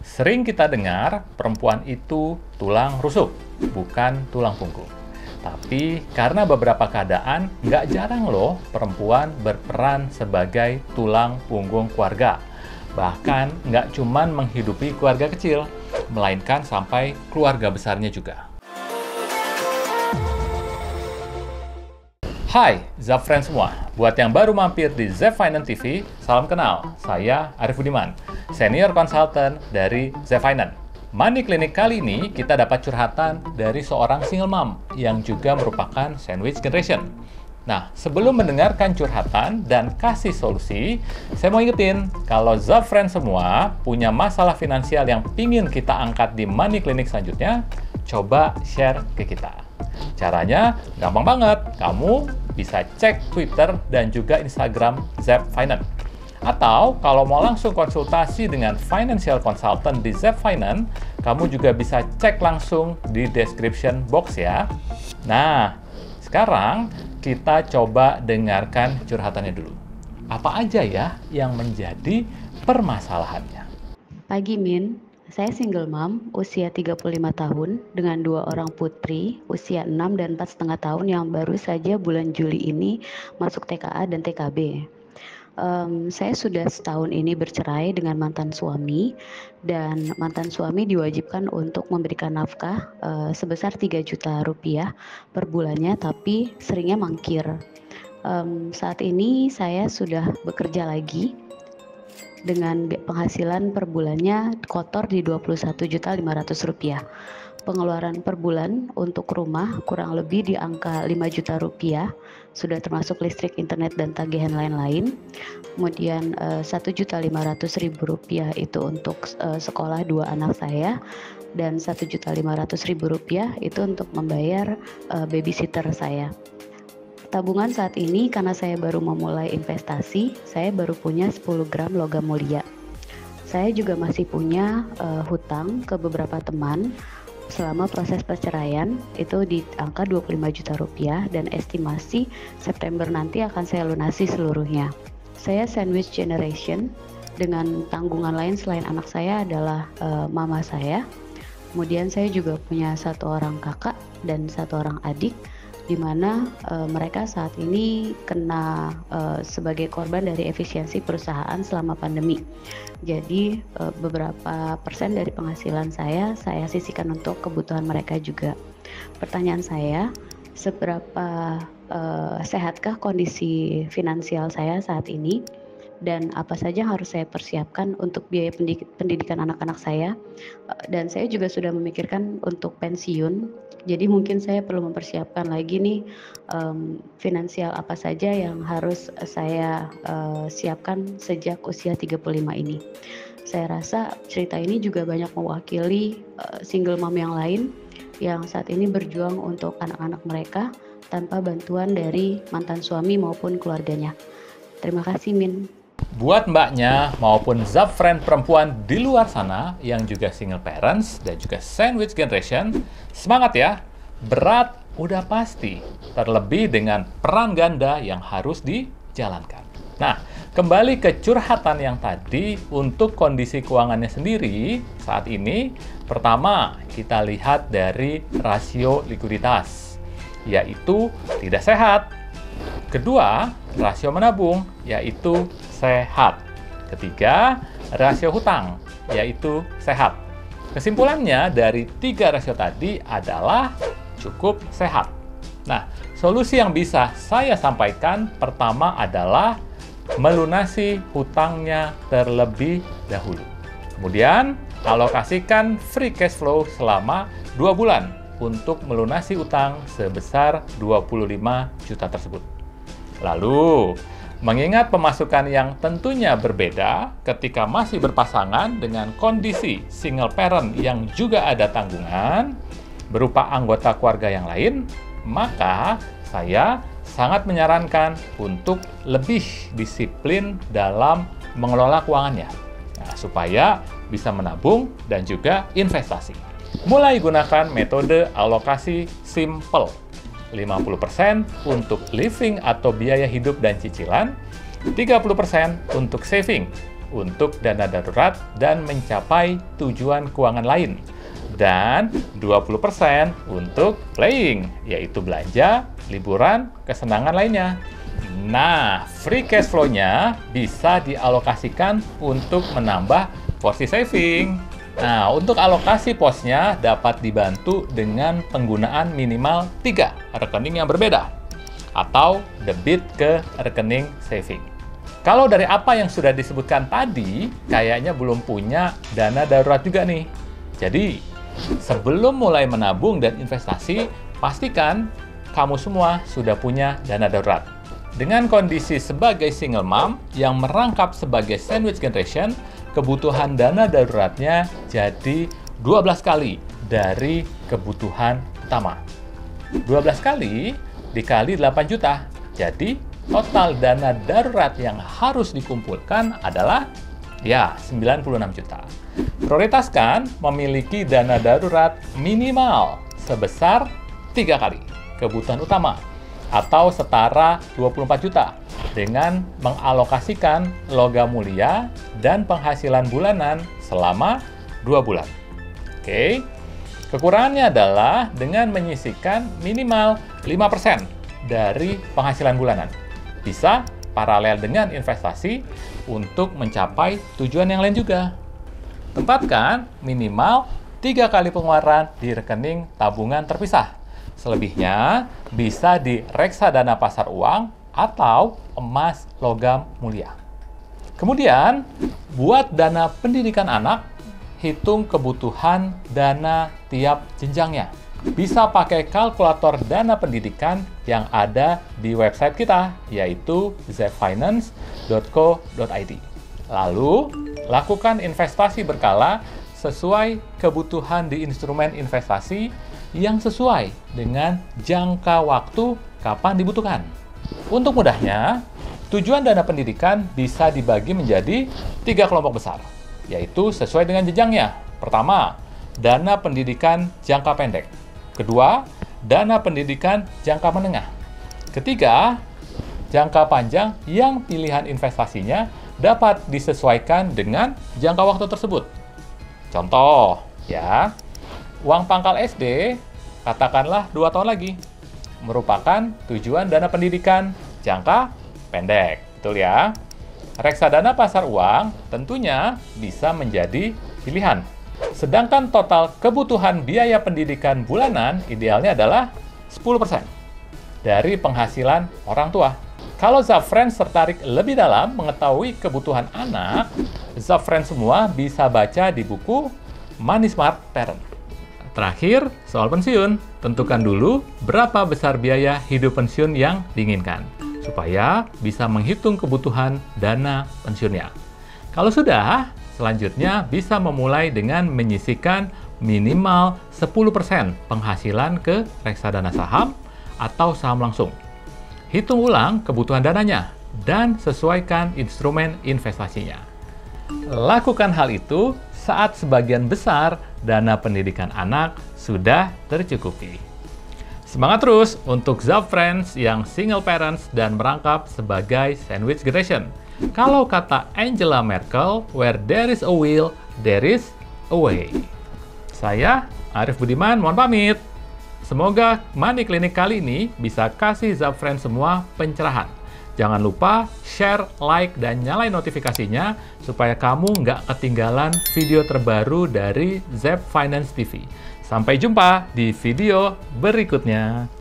Sering kita dengar perempuan itu tulang rusuk, bukan tulang punggung. Tapi karena beberapa keadaan, nggak jarang loh perempuan berperan sebagai tulang punggung keluarga. Bahkan nggak cuman menghidupi keluarga kecil, melainkan sampai keluarga besarnya juga. Hai, Zap Friends semua. Buat yang baru mampir di Zap Finance TV, salam kenal. Saya Arif Budiman, Senior Consultant dari Zap Finance. Money Clinic kali ini kita dapat curhatan dari seorang single mom yang juga merupakan sandwich generation. Nah, sebelum mendengarkan curhatan dan kasih solusi, saya mau ingetin kalau Zap Friends semua punya masalah finansial yang pingin kita angkat di Money Clinic selanjutnya, coba share ke kita. Caranya gampang banget. Kamu bisa cek Twitter dan juga Instagram Zap Finance. Atau kalau mau langsung konsultasi dengan financial consultant di Zap Finance, kamu juga bisa cek langsung di description box ya. Nah, sekarang kita coba dengarkan curhatannya dulu. Apa aja ya yang menjadi permasalahannya? Pagi Min, saya single mom usia 35 tahun dengan 2 orang putri usia 6 dan 4,5 tahun yang baru saja bulan Juli ini masuk TKA dan TKB. Saya sudah setahun ini bercerai dengan mantan suami dan mantan suami diwajibkan untuk memberikan nafkah sebesar 3 juta rupiah per bulannya, tapi seringnya mangkir. Saat ini saya sudah bekerja lagi dengan penghasilan per bulannya kotor di Rp21.500.000. Pengeluaran per bulan untuk rumah kurang lebih di angka 5 juta rupiah, sudah termasuk listrik, internet, dan tagihan lain-lain. Kemudian Rp1.500.000 itu untuk sekolah 2 anak saya, dan Rp1.500.000 itu untuk membayar babysitter saya. Tabungan saat ini karena saya baru memulai investasi, saya baru punya 10 gram logam mulia. Saya juga masih punya hutang ke beberapa teman selama proses perceraian itu di angka 25 juta rupiah dan estimasi September nanti akan saya lunasi seluruhnya. Saya sandwich generation dengan tanggungan lain selain anak saya adalah mama saya. Kemudian saya juga punya 1 orang kakak dan 1 orang adik, di mana mereka saat ini kena sebagai korban dari efisiensi perusahaan selama pandemi. Jadi beberapa persen dari penghasilan saya sisihkan untuk kebutuhan mereka juga. Pertanyaan saya, seberapa sehatkah kondisi finansial saya saat ini? Dan apa saja yang harus saya persiapkan untuk biaya pendidikan anak-anak saya, dan saya juga sudah memikirkan untuk pensiun, jadi mungkin saya perlu mempersiapkan lagi nih finansial apa saja yang harus saya siapkan sejak usia 35 ini. Saya rasa cerita ini juga banyak mewakili single mom yang lain yang saat ini berjuang untuk anak-anak mereka tanpa bantuan dari mantan suami maupun keluarganya. Terima kasih Min. Buat mbaknya maupun Zap Friend perempuan di luar sana yang juga single parents dan juga sandwich generation, semangat ya! Berat udah pasti, terlebih dengan peran ganda yang harus dijalankan. Nah, kembali ke curhatan yang tadi, untuk kondisi keuangannya sendiri saat ini, pertama kita lihat dari rasio likuiditas, yaitu tidak sehat. Kedua, rasio menabung, yaitu sehat. Ketiga, rasio hutang, yaitu sehat. Kesimpulannya dari 3 rasio tadi adalah cukup sehat. Nah, solusi yang bisa saya sampaikan pertama adalah melunasi hutangnya terlebih dahulu. Kemudian, alokasikan free cash flow selama 2 bulan untuk melunasi utang sebesar 25 juta tersebut. Lalu, mengingat pemasukan yang tentunya berbeda ketika masih berpasangan dengan kondisi single parent yang juga ada tanggungan berupa anggota keluarga yang lain, maka saya sangat menyarankan untuk lebih disiplin dalam mengelola keuangannya, supaya bisa menabung dan juga investasi. Mulai gunakan metode alokasi simple. 50% untuk living atau biaya hidup dan cicilan, 30% untuk saving untuk dana darurat dan mencapai tujuan keuangan lain. Dan 20% untuk playing, yaitu belanja, liburan, kesenangan lainnya. Nah, free cash flow-nya bisa dialokasikan untuk menambah porsi saving. Nah, untuk alokasi posnya dapat dibantu dengan penggunaan minimal 3 rekening yang berbeda atau debit ke rekening saving. Kalau dari apa yang sudah disebutkan tadi, kayaknya belum punya dana darurat juga nih. Jadi, sebelum mulai menabung dan investasi, pastikan kamu semua sudah punya dana darurat. Dengan kondisi sebagai single mom yang merangkap sebagai sandwich generation, kebutuhan dana daruratnya jadi 12 kali dari kebutuhan utama. 12 kali dikali 8 juta. Jadi, total dana darurat yang harus dikumpulkan adalah ya 96 juta. Prioritaskan memiliki dana darurat minimal sebesar 3 kali kebutuhan utama atau setara 24 juta dengan mengalokasikan logam mulia dan penghasilan bulanan selama 2 bulan. Oke. Kekurangannya adalah dengan menyisihkan minimal 5% dari penghasilan bulanan. Bisa paralel dengan investasi untuk mencapai tujuan yang lain juga. Tempatkan minimal 3 kali pengeluaran di rekening tabungan terpisah. Selebihnya bisa di reksadana pasar uang atau emas logam mulia. Kemudian, buat dana pendidikan anak, hitung kebutuhan dana tiap jenjangnya. Bisa pakai kalkulator dana pendidikan yang ada di website kita, yaitu zepfinance.co.id. Lalu, lakukan investasi berkala sesuai kebutuhan di instrumen investasi yang sesuai dengan jangka waktu kapan dibutuhkan. Untuk mudahnya, tujuan dana pendidikan bisa dibagi menjadi 3 kelompok besar, yaitu sesuai dengan jenjangnya. Pertama, dana pendidikan jangka pendek. Kedua, dana pendidikan jangka menengah. Ketiga, jangka panjang yang pilihan investasinya dapat disesuaikan dengan jangka waktu tersebut. Contoh, ya, uang pangkal SD, katakanlah 2 tahun lagi, merupakan tujuan dana pendidikan jangka pendek. Betul ya? Reksadana pasar uang tentunya bisa menjadi pilihan. Sedangkan total kebutuhan biaya pendidikan bulanan idealnya adalah 10% dari penghasilan orang tua. Kalau Zapfriends tertarik lebih dalam mengetahui kebutuhan anak, Zapfriends semua bisa baca di buku Money Smart Parent. Terakhir, soal pensiun. Tentukan dulu berapa besar biaya hidup pensiun yang diinginkan, supaya bisa menghitung kebutuhan dana pensiunnya. Kalau sudah, selanjutnya bisa memulai dengan menyisihkan minimal 10% penghasilan ke reksadana saham atau saham langsung. Hitung ulang kebutuhan dananya dan sesuaikan instrumen investasinya. Lakukan hal itu saat sebagian besar dana pendidikan anak sudah tercukupi. Semangat terus untuk Zapfriends yang single parents dan merangkap sebagai sandwich generation. Kalau kata Angela Merkel, where there is a will, there is a way. Saya, Arif Budiman, mohon pamit. Semoga Money Clinic kali ini bisa kasih Zapfriends semua pencerahan. Jangan lupa share, like, dan nyalain notifikasinya supaya kamu nggak ketinggalan video terbaru dari Zep Finance TV. Sampai jumpa di video berikutnya.